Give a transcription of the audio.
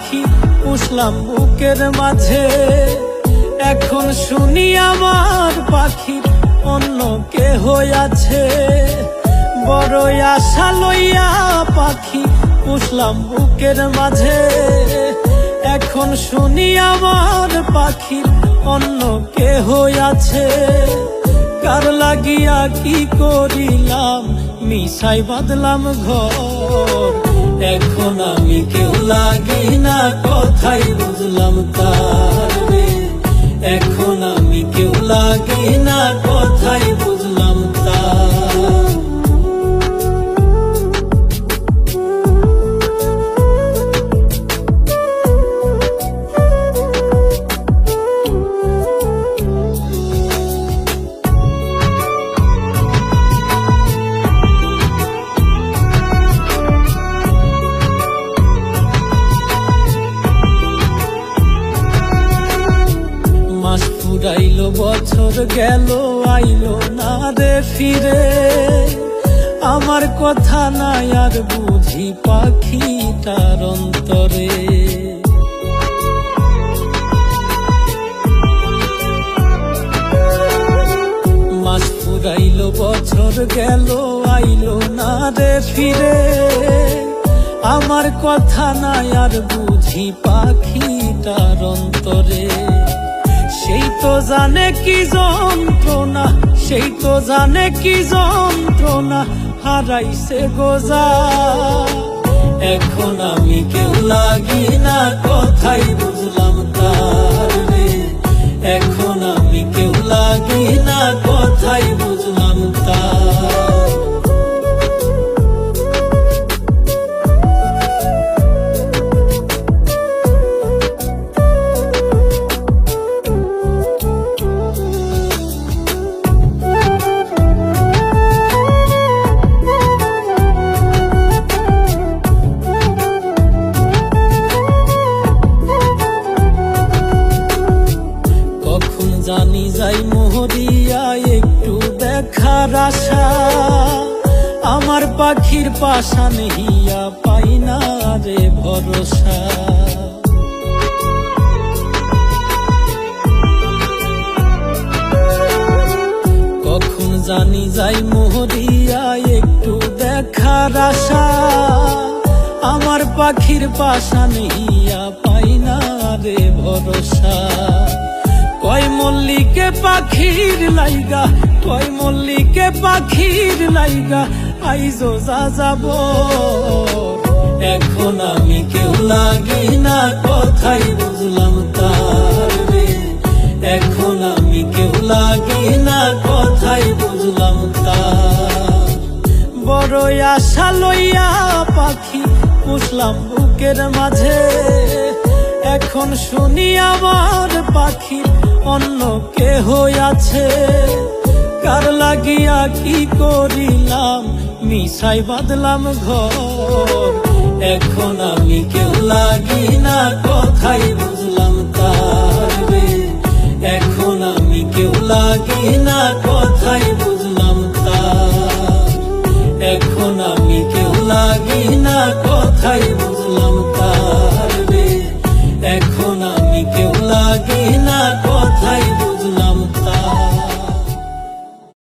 পাখি পুষলাম বুকের মাঝে। এখন শুনি আমার পাখির অন্য কেহ আছে। বড় আশা লইয়া পাখি পুষলাম বুকের মাঝে। এখন শুনি আমার পাখির অন্য কেহ আছে। কার লাগিয়া কি করিলাম মিশাই বাঁধলাম ঘর। এখন আমি কেউ লাগি না কথাই বুঝলাম তার রে। এখন আমি কেউ লাগি না কথাই বুঝলাম তার। ফুরাইলো বছর গেল আইলো না রে ফিরে। আমার কথা নাই আর বুঝি পাখিটার অন্তরে। মাস ফুরাইলো বছর গেল আইলো না রে ফিরে। আমার কথা নাই আর বুঝি পাখিটার অন্তরে। সেই তো জানে কি যন্ত্রণা, সেই তো জানে কি যন্ত্রণা হারাইছে গোজা। এখন আমি কেউ লাগি না কথাই বুঝলাম তার রে। এখন আমি কেউ লাগি না কথাই বুঝলাম তার। জানি যাই মোহরিয়া একটু দেখার আশা। আমার পাখির পাশান হিয়া পাই না রে ভরসা। কখন জানি যাই মোহরিয়া একটু দেখার আশা। আমার পাখির পাশান হিয়া পাই না রে ভরসা। কয় মল্লিকে পাখির লাইগা, কয় মল্লিকে পাখির লাইগা আইজো যা যাব। এখন আমি কেউ লাগি না কথাই বুঝলাম তার রে। এখন আমি কেউ লাগি না কথাই বুঝলাম তার। বড় আশা লইয়া পাখি পুষলাম বুকের মাঝে। এখন শুনি আমার পাখির অন্য কেহ আছে। কার লাগিয়া কি করিলাম মিশাই বাঁধলাম ঘর। এখন আমি কেউ লাগি না কথাই বুঝলাম তার রে। এখন আমি কেউ লাগি না কথাই বুঝলাম তার। এখন আমি কেউ লাগি না কথাই বুঝলাম তার রে। এখন আমি কেউ লাগি